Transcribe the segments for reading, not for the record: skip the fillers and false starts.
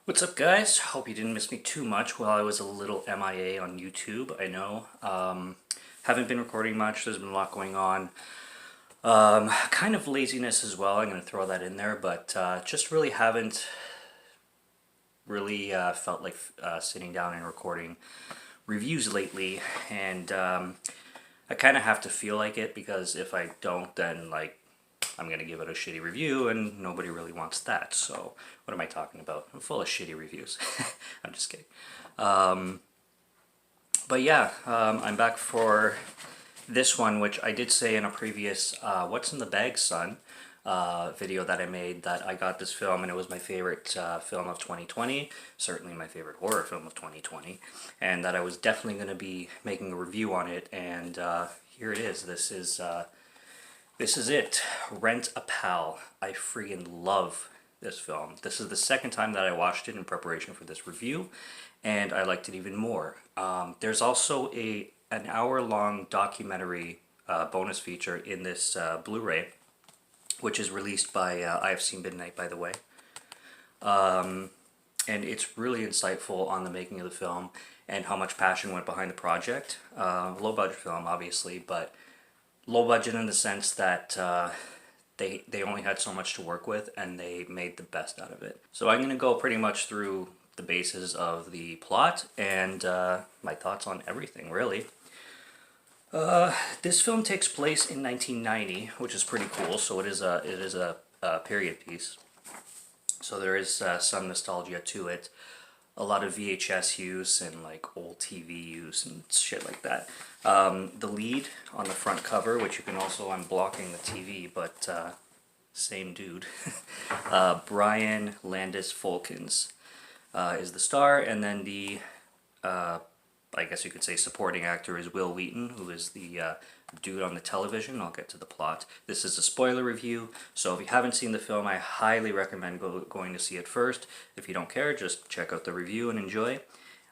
What's up, guys? Hope you didn't miss me too much while I was a little MIA on YouTube. I know. Haven't been recording much. There's been a lot going on. Kind of laziness as well. I'm going to throw that in there, but just really haven't really felt like sitting down and recording reviews lately. And I kind of have to feel like it because if I don't, then I'm gonna give it a shitty review, and nobody really wants that. So what am I talking about? I'm full of shitty reviews. I'm just kidding. But yeah, I'm back for this one, which I did say in a previous "What's in the Bag, Son?" Video that I made, that I got this film and it was my favorite film of 2020, certainly my favorite horror film of 2020, and that I was definitely going to be making a review on it. And here it is. This is it. Rent a Pal. I freaking love this film. This is the second time that I watched it in preparation for this review, and I liked it even more. There's also an hour-long documentary bonus feature in this Blu-ray, which is released by IFC Midnight, by the way. And it's really insightful on the making of the film and how much passion went behind the project. Low-budget film, obviously, but low budget in the sense that they only had so much to work with and they made the best out of it. So I'm going to go pretty much through the bases of the plot and my thoughts on everything, really. This film takes place in 1990, which is pretty cool. So it is a period piece. So there is some nostalgia to it. A lot of VHS use and like old TV use and shit like that. The lead on the front cover, which you can also, I'm blocking the TV, but same dude, Brian Landis Folkens is the star, and then the, I guess you could say supporting actor is Will Wheaton, who is the dude on the television. I'll get to the plot. This is a spoiler review, so if you haven't seen the film, I highly recommend going to see it first. If you don't care, just check out the review and enjoy.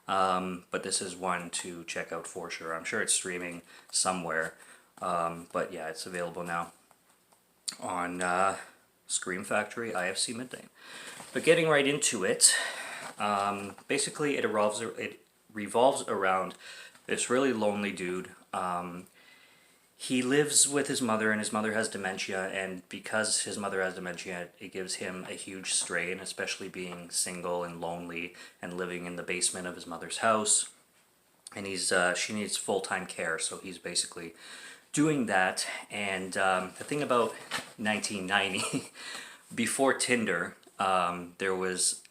But this is one to check out for sure. I'm sure it's streaming somewhere, but yeah, it's available now on Scream Factory, IFC Midnight. But getting right into it, basically it revolves around this really lonely dude. He lives with his mother, and his mother has dementia, and because his mother has dementia, it gives him a huge strain, especially being single and lonely and living in the basement of his mother's house. And she needs full-time care, so he's basically doing that. And the thing about 1990, before Tinder, there was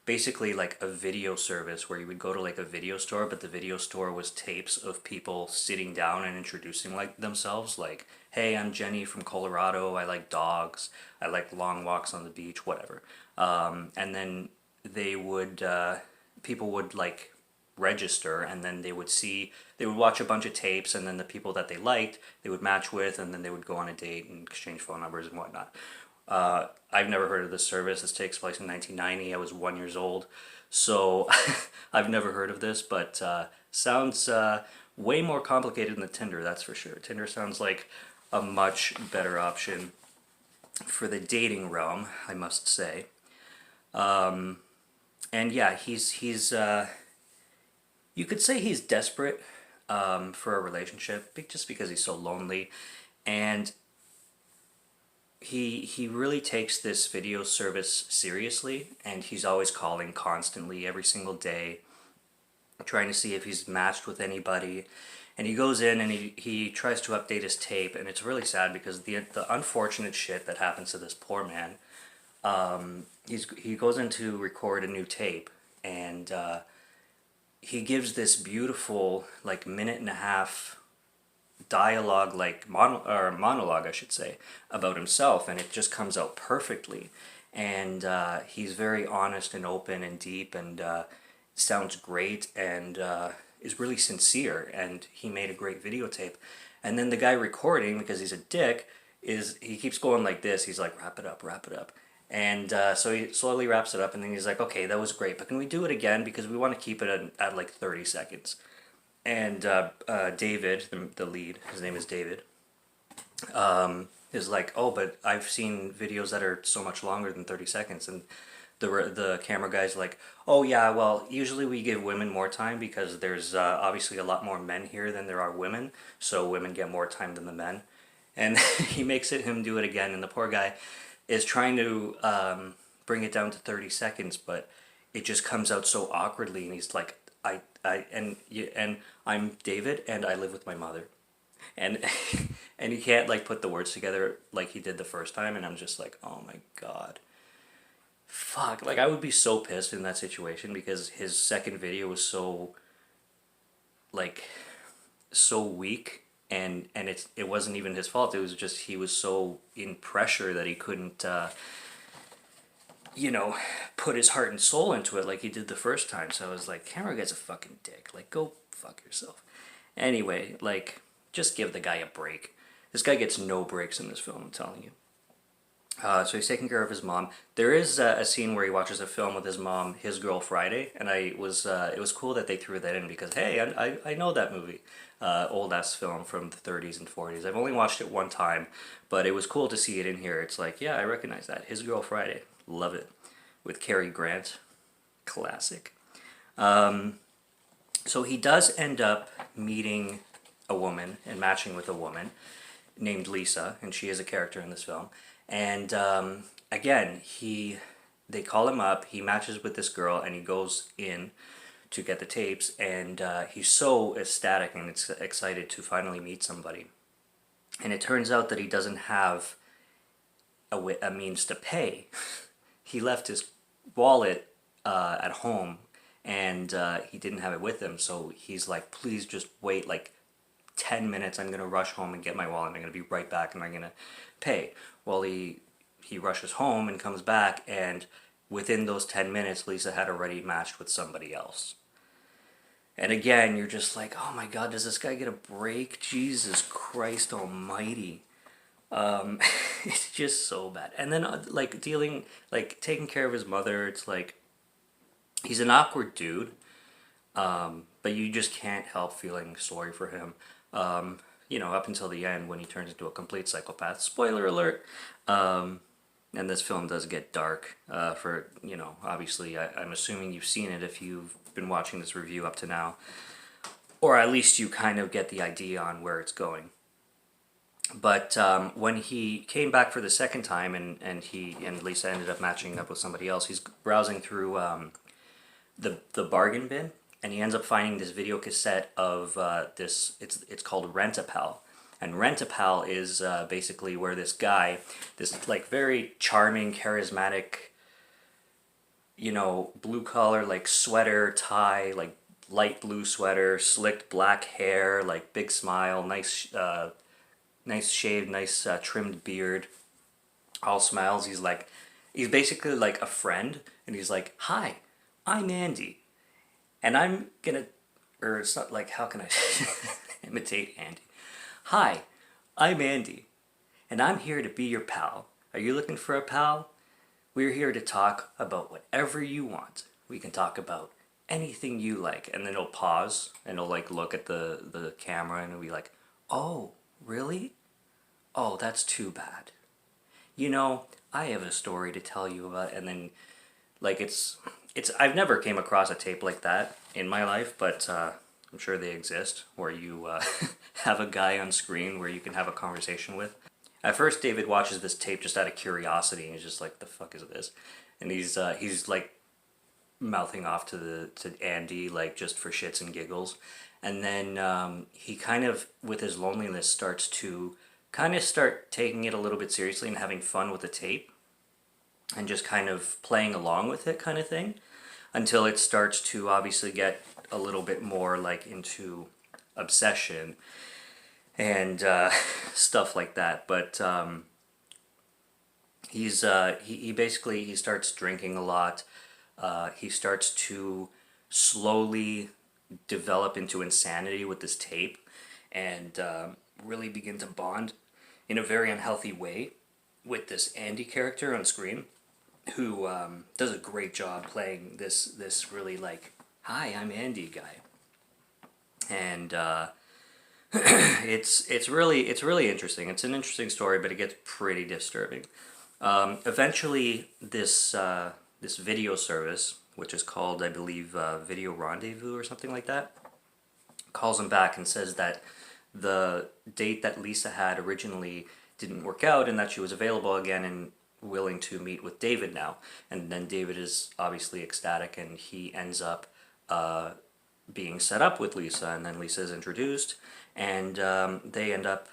basically like a video service where you would go to like a video store, but the video store was tapes of people sitting down and introducing like themselves, like, hey, I'm Jenny from Colorado, I like dogs, I like long walks on the beach, whatever. And then they would people would like register, and then they would watch a bunch of tapes, and then the people that they liked they would match with, and then they would go on a date and exchange phone numbers and whatnot. I've never heard of this service. This takes place in 1990. I was 1 year old, so I've never heard of this, but sounds way more complicated than Tinder, that's for sure. Tinder sounds like a much better option for the dating realm, I must say. And yeah, he's you could say he's desperate for a relationship, just because he's so lonely, and he really takes this video service seriously, and he's always calling constantly every single day, trying to see if he's matched with anybody. And he goes in and he tries to update his tape, and it's really sad because the unfortunate shit that happens to this poor man. He goes in to record a new tape, and he gives this beautiful like minute and a half dialogue, like monologue, I should say, about himself, and it just comes out perfectly. And he's very honest and open and deep, and sounds great, and is really sincere, and he made a great videotape. And then the guy recording, because he's a dick, he keeps going like this. He's like, wrap it up, wrap it up. And so he slowly wraps it up, and then he's like, okay, that was great, but can we do it again, because we want to keep it at like 30 seconds. And David, the lead, his name is David, is like, oh, but I've seen videos that are so much longer than 30 seconds. And the camera guy's like, oh yeah, well, usually we give women more time because there's obviously a lot more men here than there are women, so women get more time than the men. And he makes him do it again, and the poor guy is trying to bring it down to 30 seconds, but it just comes out so awkwardly, and he's like, and I'm David, and I live with my mother. And and he can't like put the words together like he did the first time, and I'm just like, oh my god. Fuck, like I would be so pissed in that situation because his second video was so like so weak, and it wasn't even his fault. It was just he was so in pressure that he couldn't put his heart and soul into it like he did the first time. So I was like, camera guy's a fucking dick. Like, go fuck yourself. Anyway, like, just give the guy a break. This guy gets no breaks in this film, I'm telling you. So he's taking care of his mom. There is a scene where he watches a film with his mom, His Girl Friday, and it was cool that they threw that in because, hey, I know that movie. Old ass film from the 30s and 40s. I've only watched it one time, but it was cool to see it in here. It's like, yeah, I recognize that. His Girl Friday. Love it. With Cary Grant. Classic. So he does end up meeting a woman and matching with a woman named Lisa, and she is a character in this film. And again, they call him up, he matches with this girl, and he goes in to get the tapes, and he's so ecstatic and excited to finally meet somebody. And it turns out that he doesn't have a means to pay. He left his wallet at home, and he didn't have it with him, so he's like, please just wait like 10 minutes, I'm going to rush home and get my wallet, I'm going to be right back, and I'm going to pay. Well, he rushes home and comes back, and within those 10 minutes, Lisa had already matched with somebody else. And again, you're just like, oh my god, does this guy get a break? Jesus Christ almighty. It's just so bad. And then, taking care of his mother, it's like, he's an awkward dude, but you just can't help feeling sorry for him. Up until the end when he turns into a complete psychopath. Spoiler alert. And this film does get dark obviously I'm assuming you've seen it if you've been watching this review up to now. Or at least you kind of get the idea on where it's going. But when he came back for the second time and he and Lisa ended up matching up with somebody else, he's browsing through the bargain bin, and he ends up finding this video cassette of it's called Rent-A-Pal. And Rent-A-Pal is basically where this guy, this like very charming, charismatic, blue collar, like sweater, tie, like light blue sweater, slicked black hair, like big smile, nice shaved, nice trimmed beard, all smiles. He's basically like a friend, and he's like, hi, I'm Andy. And I'm gonna, or it's not like, how can I imitate Andy? Hi, I'm Andy, and I'm here to be your pal. Are you looking for a pal? We're here to talk about whatever you want. We can talk about anything you like. And then he'll pause, and he'll like look at the camera, and he'll be like, oh, really? Oh, that's too bad. I have a story to tell you about, and then like it's I've never came across a tape like that in my life, but I'm sure they exist, where you have a guy on screen where you can have a conversation with. At first, David watches this tape just out of curiosity, and he's just like, the fuck is this? And he's like mouthing off to Andy, like just for shits and giggles. And then he kind of, with his loneliness, starts to kind of start taking it a little bit seriously and having fun with the tape. And just kind of playing along with it kind of thing. Until it starts to obviously get a little bit more like into obsession and stuff like that. But he basically starts drinking a lot. He starts to slowly develop into insanity with this tape, and really begin to bond in a very unhealthy way with this Andy character on screen, who does a great job playing this really like, hi, I'm Andy guy. And it's really interesting. It's an interesting story, but it gets pretty disturbing. Eventually, this this video service, which is called, I believe, Video Rendezvous or something like that, calls him back and says that the date that Lisa had originally didn't work out and that she was available again and willing to meet with David now. And then David is obviously ecstatic, and he ends up being set up with Lisa, and then Lisa is introduced, and they end up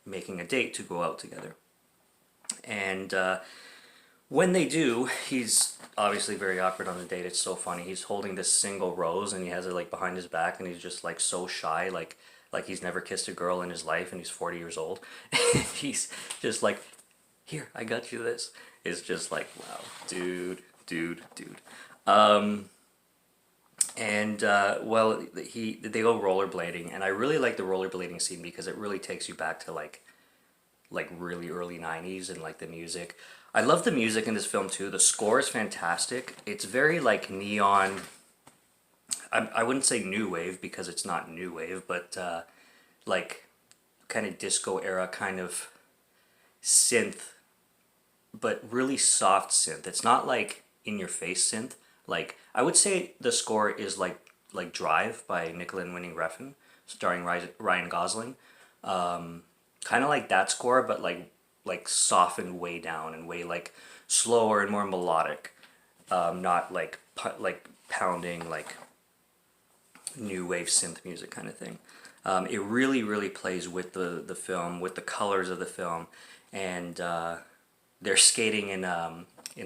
making a date to go out together. And when they do, he's obviously very awkward on the date. It's so funny. He's holding this single rose, and he has it like behind his back, and he's just like so shy, like he's never kissed a girl in his life, and he's 40 years old. He's just like, here, I got you this. It's just like, wow, dude. Well, they go rollerblading, and I really like the rollerblading scene because it really takes you back to like really early 90s, and like the music. I love the music in this film too. The score is fantastic. It's very like neon. I wouldn't say new wave because it's not new wave, but like kind of disco era kind of synth, but really soft synth. It's not like in your face synth. Like I would say the score is like Drive by Nicola and Winnie Refn, starring Ryan Gosling. Kind of like that score, but like softened way down and way like slower and more melodic. Not like pounding like new wave synth music kind of thing. It really plays with the film, with the colors of the film, and they're skating in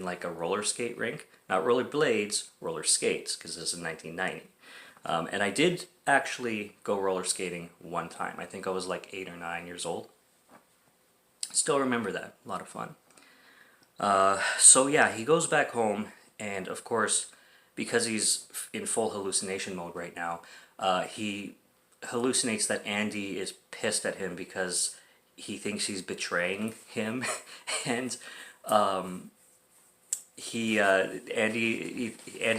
like a roller skate rink, not roller blades, roller skates, because this is 1990. And I did actually go roller skating one time. I think I was like 8 or 9 years old. Still remember that. A lot of fun. So yeah, he goes back home, and of course, because he's in full hallucination mode right now, he hallucinates that Andy is pissed at him because he thinks he's betraying him, and Andy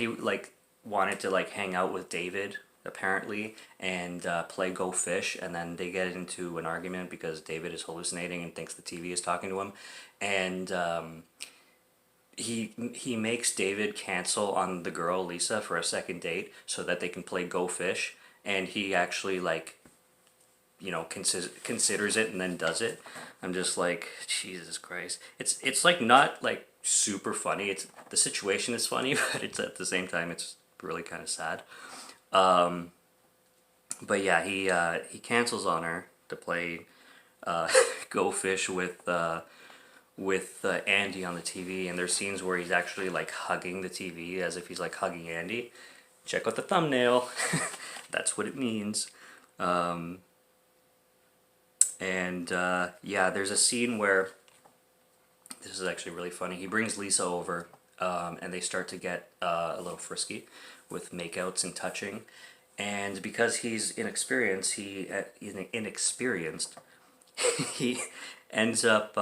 like wanted to like hang out with David apparently and play Go Fish, and then they get into an argument because David is hallucinating and thinks the TV is talking to him, and he makes David cancel on the girl Lisa for a second date so that they can play Go Fish, and he actually like, you know, considers it and then does it. I'm just like, Jesus Christ. It's like not like super funny. It's the situation is funny, but it's at the same time it's really kind of sad. But yeah, he cancels on her to play Go Fish with Andy on the TV, and there's scenes where he's actually like hugging the TV as if he's like hugging Andy. Check out the thumbnail. That's what it means. Yeah, there's a scene where this is actually really funny. He brings Lisa over, and they start to get a little frisky with makeouts and touching. And because he's inexperienced, he ends up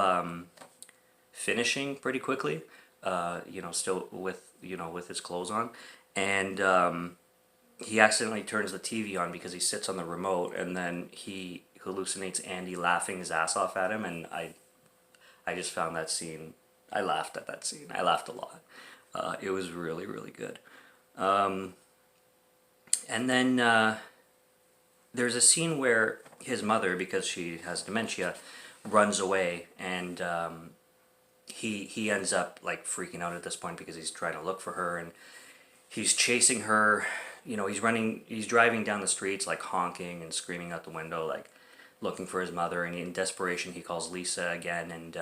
finishing pretty quickly. You know, still with his clothes on, and he accidentally turns the TV on because he sits on the remote, and then he hallucinates Andy laughing his ass off at him, and I just found that scene. I laughed at that scene. I laughed a lot. It was really good. And then there's a scene where his mother, because she has dementia, runs away, and he ends up like freaking out at this point because he's trying to look for her, and he's chasing her. You know, he's driving down the streets like honking and screaming out the window, like looking for his mother, and in desperation he calls Lisa again, and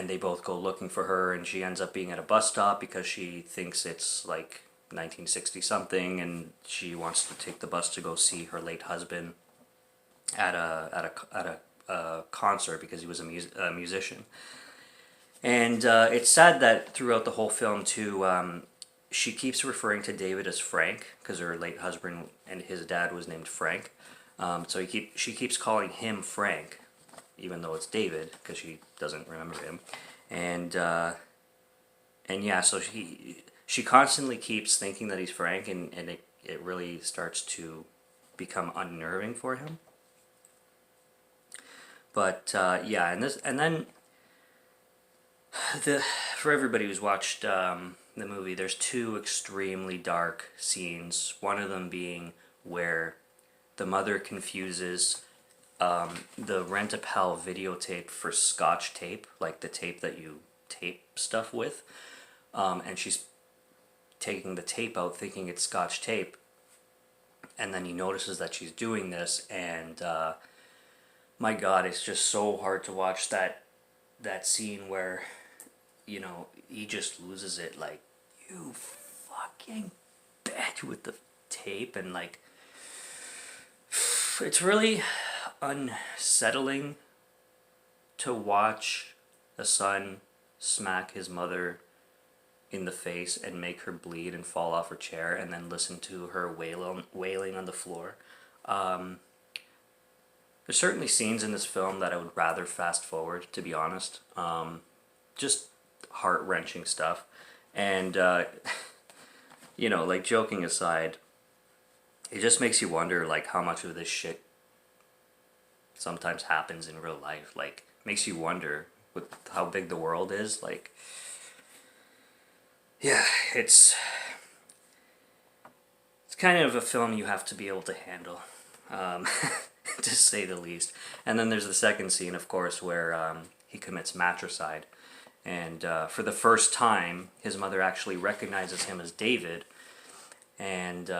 they both go looking for her, and she ends up being at a bus stop because she thinks it's like 1960 something, and she wants to take the bus to go see her late husband at a concert because he was a musician. And it's sad that throughout the whole film too, she keeps referring to David as Frank because her late husband and his dad was named Frank. So she keeps calling him Frank, even though it's David, because she doesn't remember him. And yeah, so she constantly keeps thinking that he's Frank, and it really starts to become unnerving for him. But yeah, and then for everybody who's watched the movie, there's two extremely dark scenes. One of them being where the mother confuses the Rent-A-Pal videotape for Scotch tape, like the tape that you tape stuff with, and she's taking the tape out thinking it's Scotch tape, and then he notices that she's doing this, and my god, it's just so hard to watch that scene where, you know, he just loses it, like, you fucking bitch, with the tape, and like, it's really unsettling to watch a son smack his mother in the face and make her bleed and fall off her chair, and then listen to her wailing on the floor. There's certainly scenes in this film that I would rather fast forward, to be honest. Just heart-wrenching stuff. And, you know, like, joking aside, it just makes you wonder, like, how much of this shit sometimes happens in real life. Like, makes you wonder with how big the world is. Like, yeah, it's kind of a film you have to be able to handle, to say the least. And then there's the second scene, of course, where he commits matricide. And for the first time, his mother actually recognizes him as David. And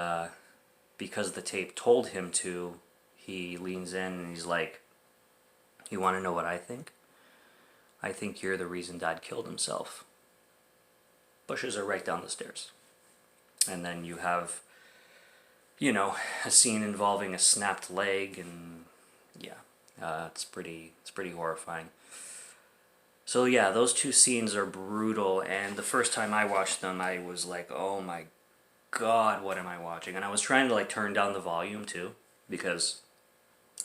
because the tape told him to, he leans in and he's like, "You want to know what I think? I think you're the reason Dad killed himself." Pushes her right down the stairs. And then you have, you know, a scene involving a snapped leg, and yeah, it's pretty horrifying. So yeah, those two scenes are brutal, and the first time I watched them, I was like, oh my god, what am I watching? And I was trying to, like, turn down the volume too, because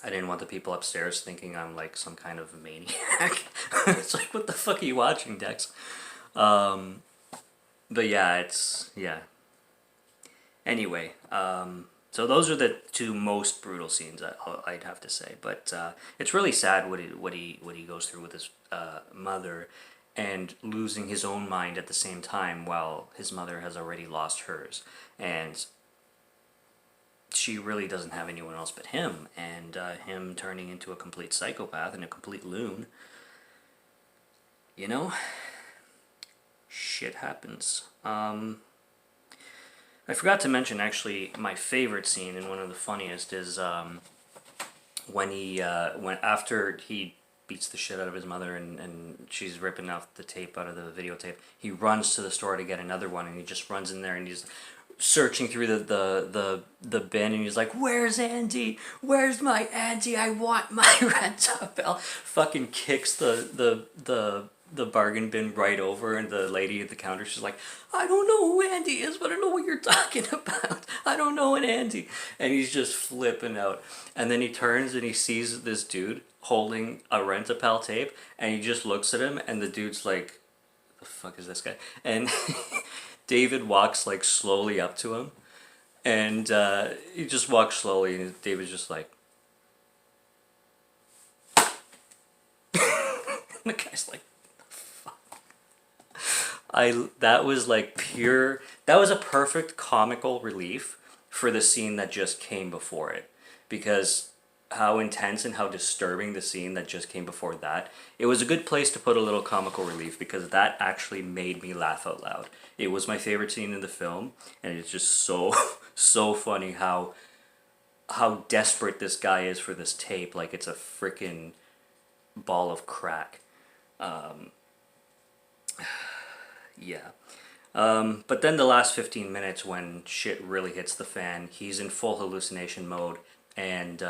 I didn't want the people upstairs thinking I'm like some kind of maniac. It's like, what the fuck are you watching, Dex? But yeah, yeah. Anyway, so those are the two most brutal scenes I'd have to say. But it's really sad what he goes through with his mother, and losing his own mind at the same time while his mother has already lost hers, and she really doesn't have anyone else but him, and him turning into a complete psychopath and a complete loon. You know, shit happens. I forgot to mention, actually, my favorite scene, and one of the funniest, is when after he beats the shit out of his mother and she's ripping off the tape out of the videotape, he runs to the store to get another one, and he just runs in there and he's searching through the bin, and he's like, "Where's Andy? Where's my Andy? I want my Rent-A-Pal." Fucking kicks the bargain bin right over, and the lady at the counter, she's like, "I don't know who Andy is, but I know what you're talking about. I don't know an Andy." And he's just flipping out. And then he turns and he sees this dude holding a Rent-A-Pal tape, and he just looks at him, and the dude's like, "The fuck is this guy?" And David walks, like, slowly up to him, and he just walks slowly, and David's just like, and the guy's like, that was like pure, that was a perfect comical relief for the scene that just came before it, because how intense and how disturbing the scene that just came before that, it was a good place to put a little comical relief, because that actually made me laugh out loud. It was my favorite scene in the film, and it's just so so funny how desperate this guy is for this tape, like it's a freaking ball of crack. Yeah. But then the last 15 minutes, when shit really hits the fan, he's in full hallucination mode, and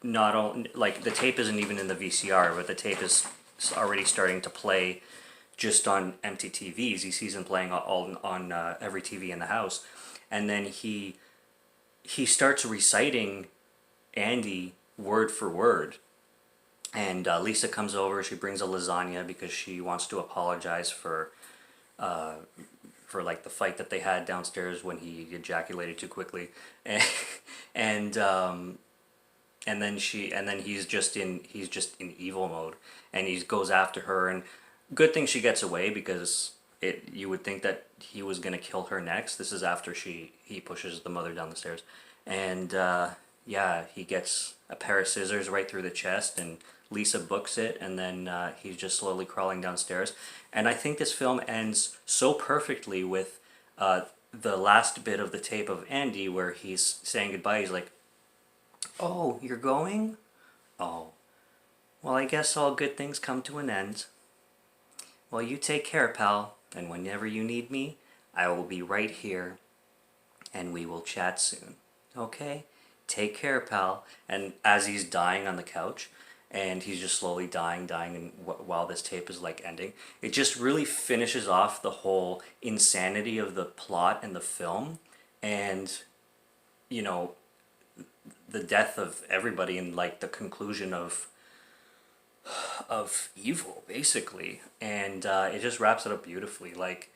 not only, like, the tape isn't even in the VCR, but the tape is already starting to play just on empty TVs. He sees him playing on every TV in the house, and then he starts reciting Andy word for word. And Lisa comes over. She brings a lasagna because she wants to apologize for like the fight that they had downstairs when he ejaculated too quickly, and then he's just in evil mode, and he goes after her, and Good thing she gets away, because you would think that he was gonna kill her next. This is after he pushes the mother down the stairs, and yeah, he gets a pair of scissors right through the chest, and Lisa books it, and then he's just slowly crawling downstairs. And I think this film ends so perfectly with the last bit of the tape of Andy where he's saying goodbye. He's like, "Oh, you're going? Oh, well, I guess all good things come to an end. Well, you take care, pal, and whenever you need me, I will be right here, and we will chat soon. Okay? Take care, pal." And as he's dying on the couch, and he's just slowly dying, and while this tape is like ending, it just really finishes off the whole insanity of the plot and the film, and you know, the death of everybody, and like the conclusion of evil, basically. And it just wraps it up beautifully. Like,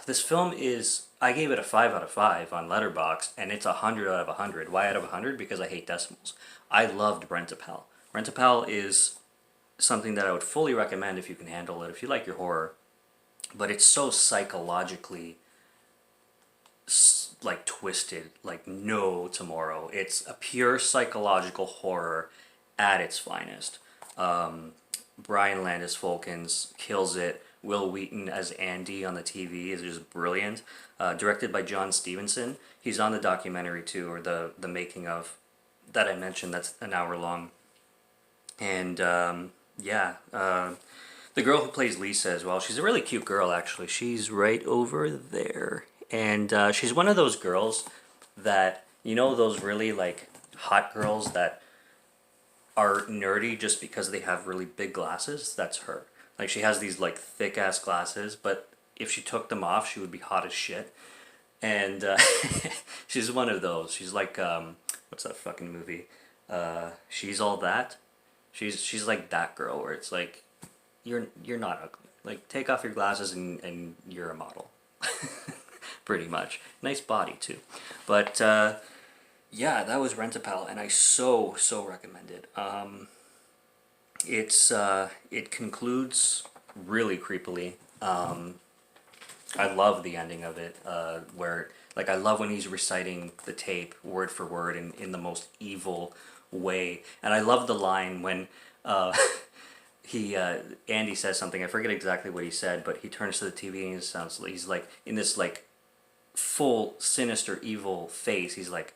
this film is, I gave it a 5 out of 5 on Letterboxd, and it's 100 out of 100. Why out of 100? Because I hate decimals. I loved Rent-A-Pal. Rent-A-Pal is something that I would fully recommend if you can handle it, if you like your horror. But it's so psychologically like twisted, like no tomorrow. It's a pure psychological horror at its finest. Brian Landis Folkens kills it. Will Wheaton as Andy on the TV is just brilliant. Directed by Jon Stevenson. He's on the documentary too, or the making of, that I mentioned, that's an hour long. And yeah, the girl who plays Lisa as well, she's a really cute girl actually. She's right over there. And she's one of those girls that, you know, those really like hot girls that are nerdy just because they have really big glasses? That's her. Like, she has these like thick ass glasses, but if she took them off, she would be hot as shit. And she's one of those. She's like, what's that fucking movie? She's All That. She's like that girl where it's like, you're not ugly. Like, take off your glasses and you're a model. Pretty much. Nice body too. But yeah, that was Rent-A-Pal, and I so recommend it. It concludes really creepily. I love the ending of it, where, like, I love when he's reciting the tape word for word in the most evil way. And I love the line when Andy says something. I forget exactly what he said, but he turns to the TV and he's like, in this like full sinister evil face, he's like,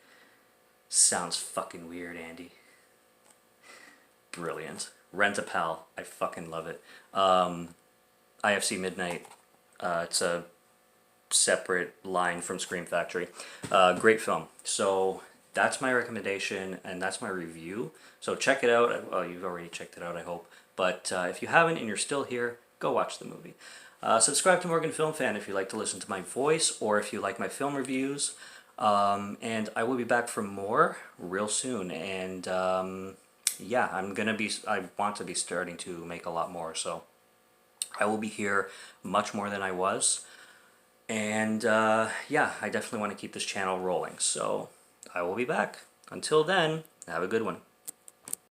"Sounds fucking weird, Andy." Brilliant. Rent-A-Pal. I fucking love it. IFC Midnight. It's a separate line from Scream Factory. Great film. So that's my recommendation, and that's my review. So check it out. Well, you've already checked it out, I hope. But if you haven't and you're still here, go watch the movie. Subscribe to Morgan Film Fan if you like to listen to my voice, or if you like my film reviews. And I will be back for more real soon. And yeah, I want to be starting to make a lot more. So I will be here much more than I was. And yeah, I definitely want to keep this channel rolling. So I will be back. Until then, have a good one.